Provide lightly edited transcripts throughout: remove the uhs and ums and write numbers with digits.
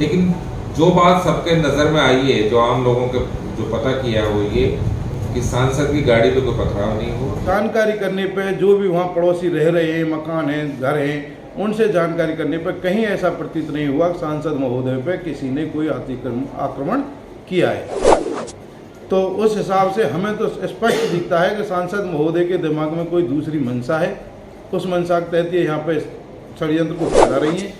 लेकिन जो बात सबके नज़र में आई है, जो आम लोगों के जो पता किया है वो ये कि सांसद की गाड़ी पे कोई पथराव नहीं हुआ। जानकारी करने पे जो भी वहाँ पड़ोसी रह रहे हैं, मकान हैं, घर हैं, उनसे जानकारी करने पर कहीं ऐसा प्रतीत नहीं हुआ कि सांसद महोदय पे किसी ने कोई आक्रमण किया है। तो उस हिसाब से हमें तो स्पष्ट दिखता है कि सांसद महोदय के दिमाग में कोई दूसरी मंशा है, उस मंशा के तहत ये यहाँ पे षड्यंत्र को फैला रही हैं।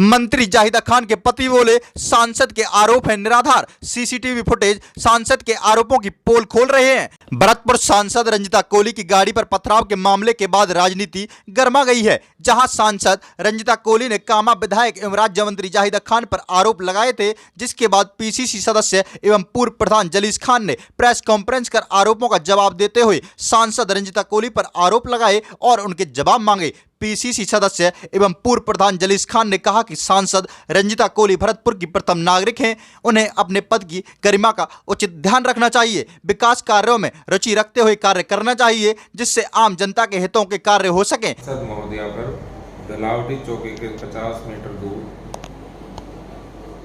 मंत्री जाहिदा खान के पति बोले सांसद के आरोप है निराधार, सीसीटीवी फुटेज सांसद के आरोपों की पोल खोल रहे हैं। भरतपुर सांसद रंजिता कोली की गाड़ी पर पथराव के मामले के बाद राजनीति गर्मा गई है, जहां सांसद रंजिता कोली ने कामा विधायक एवं राज्य मंत्री जाहिदा खान पर आरोप लगाए थे, जिसके बाद पीसीसी सदस्य एवं पूर्व प्रधान जलीस खान ने प्रेस कॉन्फ्रेंस कर आरोपों का जवाब देते हुए सांसद रंजिता कोली पर आरोप लगाए और उनके जवाब मांगे। पीसीसी सदस्य एवं पूर्व प्रधान जलीस खान ने कहा कि सांसद रंजिता कोली भरतपुर की प्रथम नागरिक हैं, उन्हें अपने पद की गरिमा का उचित ध्यान रखना चाहिए, विकास कार्यों में रुचि रखते हुए कार्य करना चाहिए, जिससे आम जनता के हितों के कार्य हो सकें। सांसद महोदया पर दलावटी चौकी के 50 मीटर दूर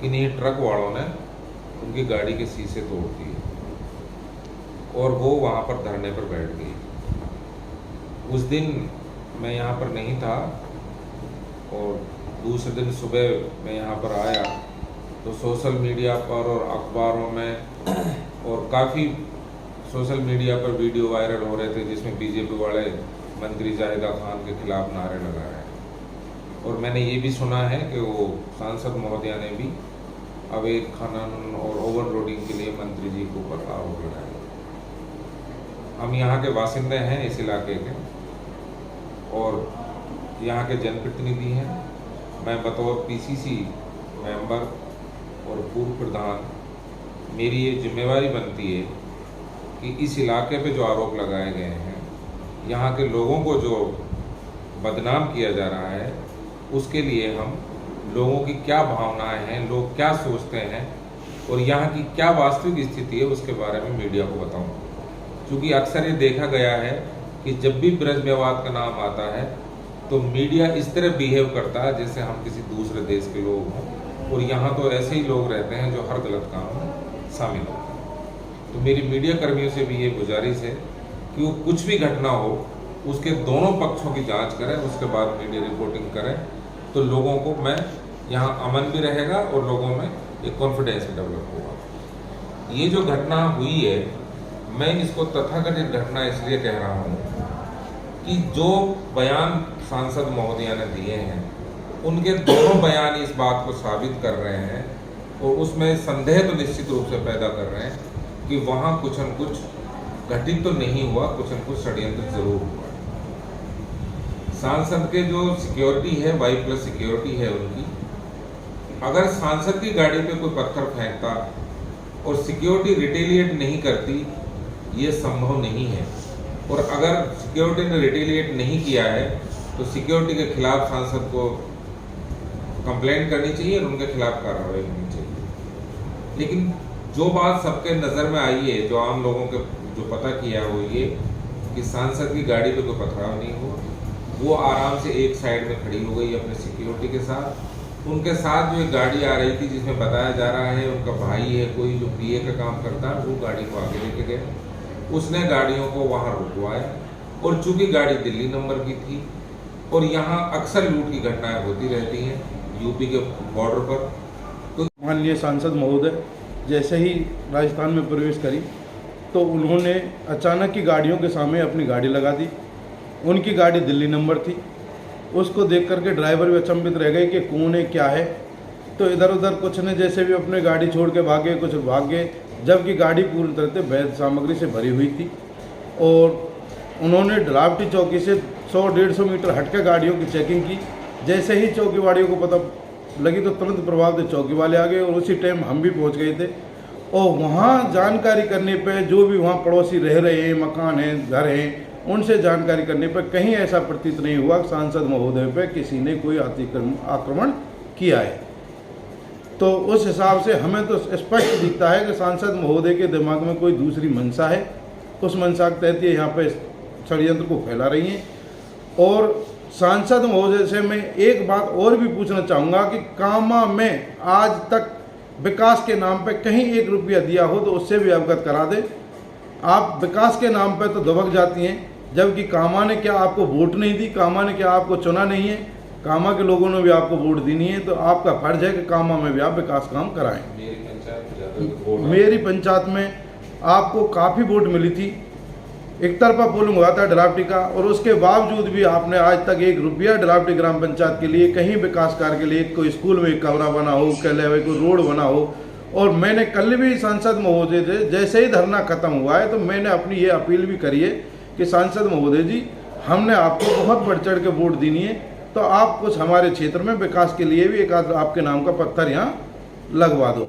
इन्हीं ट्रक वालों ने उनकी गाड़ी के शीशे तोड़ दिए और वो वहाँ पर धरने पर बैठ गई। उस दिन मैं यहाँ पर नहीं था और दूसरे दिन सुबह मैं यहाँ पर आया तो सोशल मीडिया पर और अखबारों में और काफ़ी सोशल मीडिया पर वीडियो वायरल हो रहे थे जिसमें बीजेपी वाले मंत्री जाहिदा खान के खिलाफ नारे लगा रहे हैं। और मैंने ये भी सुना है कि वो सांसद महोदया ने भी अवैध खनन और ओवरलोडिंग के लिए मंत्री जी के ऊपर आरोप लगाए। हम यहाँ के बासिंदे हैं इस इलाके के और यहाँ के जनप्रतिनिधि हैं। मैं बतौर पीसीसी मेंबर और पूर्व प्रधान मेरी ये जिम्मेवारी बनती है कि इस इलाके पे जो आरोप लगाए गए हैं, यहाँ के लोगों को जो बदनाम किया जा रहा है, उसके लिए हम लोगों की क्या भावनाएं हैं, लोग क्या सोचते हैं और यहाँ की क्या वास्तविक स्थिति है उसके बारे में मीडिया को बताऊँ। क्योंकि अक्सर ये देखा गया है कि जब भी ब्रज विवाद का नाम आता है तो मीडिया इस तरह बिहेव करता है जैसे हम किसी दूसरे देश के लोग हों, और यहाँ तो ऐसे ही लोग रहते हैं जो हर गलत काम में शामिल होते हैं। तो मेरी मीडिया कर्मियों से भी ये गुजारिश है कि वो कुछ भी घटना हो उसके दोनों पक्षों की जांच करें, उसके बाद मीडिया रिपोर्टिंग करें, तो लोगों को मैं यहाँ अमन भी रहेगा और लोगों में एक कॉन्फिडेंस भी डेवलप होगा। ये जो घटना हुई है, मैं इसको तथाकथित घटना इसलिए कह रहा हूँ कि जो बयान सांसद महोदया ने दिए हैं उनके दोनों बयान इस बात को साबित कर रहे हैं और उसमें संदेह तो निश्चित रूप से पैदा कर रहे हैं कि वहाँ कुछ न कुछ घटित तो नहीं हुआ, कुछ न कुछ षड्यंत्र जरूर हुआ। सांसद के जो सिक्योरिटी है, Y+ सिक्योरिटी है उनकी, अगर सांसद की गाड़ी पे कोई पत्थर फेंकता और सिक्योरिटी रिटेलिएट नहीं करती, ये संभव नहीं है। और अगर सिक्योरिटी ने रिटेलिएट नहीं किया है तो सिक्योरिटी के खिलाफ सांसद को कंप्लेंट करनी चाहिए और उनके खिलाफ कार्रवाई होनी चाहिए। लेकिन जो बात सबके नज़र में आई है, जो आम लोगों के जो पता किया है वो ये कि सांसद की गाड़ी पे कोई पथराव नहीं हुआ, वो आराम से एक साइड में खड़ी हो गई अपने सिक्योरिटी के साथ। उनके साथ जो एक गाड़ी आ रही थी जिसमें बताया जा रहा है उनका भाई है कोई जो PA का काम करता है, वो गाड़ी को आगे लेके गए। उसने गाड़ियों को वहाँ रुकवाया और चूंकि गाड़ी दिल्ली नंबर की थी और यहाँ अक्सर लूट की घटनाएं होती रहती हैं यूपी के बॉर्डर पर, तो माननीय सांसद महोदय जैसे ही राजस्थान में प्रवेश करी तो उन्होंने अचानक ही गाड़ियों के सामने अपनी गाड़ी लगा दी। उनकी गाड़ी दिल्ली नंबर थी। उसको देख करके ड्राइवर भी अचंभित रह गए कि कौन है क्या है। तो इधर उधर कुछ ने जैसे भी अपने गाड़ी छोड़ के भागे, कुछ भाग गए, जबकि गाड़ी पूरी तरह से वैध सामग्री से भरी हुई थी। और उन्होंने दलावटी चौकी से 100-150 मीटर हटकर गाड़ियों की चेकिंग की। जैसे ही चौकी वालियों को पता लगी तो तुरंत प्रभाव से चौकी वाले आ गए और उसी टाइम हम भी पहुंच गए थे। और वहाँ जानकारी करने पे जो भी वहाँ पड़ोसी रह रहे हैं, मकान हैं, घर हैं, उनसे जानकारी करने पर कहीं ऐसा प्रतीत नहीं हुआ कि सांसद महोदय पे किसी ने कोई आक्रमण किया है। तो उस हिसाब से हमें तो स्पष्ट दिखता है कि सांसद महोदय के दिमाग में कोई दूसरी मंशा है, उस मंशा के तहत ये यहाँ पे षड्यंत्र को फैला रही हैं। और सांसद महोदय से मैं एक बात और भी पूछना चाहूँगा कि कामा में आज तक विकास के नाम पे कहीं 1 रुपया दिया हो तो उससे भी अवगत करा दे। आप विकास के नाम पे तो दबक जाती हैं, जबकि कामा ने क्या आपको वोट नहीं दी, कामा ने क्या आपको चुना नहीं है, कामा के लोगों ने भी आपको वोट दी नहीं है, तो आपका फर्ज है कि कामा में भी आप विकास काम कराएं। मेरी पंचायत में आपको काफ़ी वोट मिली थी, एक तरफा पोलिंग हुआ था ड्राफ्टी का, और उसके बावजूद भी आपने आज तक 1 रुपया ड्राफ्टी ग्राम पंचायत के लिए कहीं विकास कार्य के लिए, कोई स्कूल में एक कमरा बना हो, कोई रोड बना हो। और मैंने कल भी सांसद महोदय से जैसे ही धरना खत्म हुआ है तो मैंने अपनी ये अपील भी करी है कि सांसद महोदय जी, हमने आपको बहुत बढ़ चढ़ के वोट देनी है, तो आप कुछ हमारे क्षेत्र में विकास के लिए भी एक आध आपके नाम का पत्थर यहाँ लगवा दो।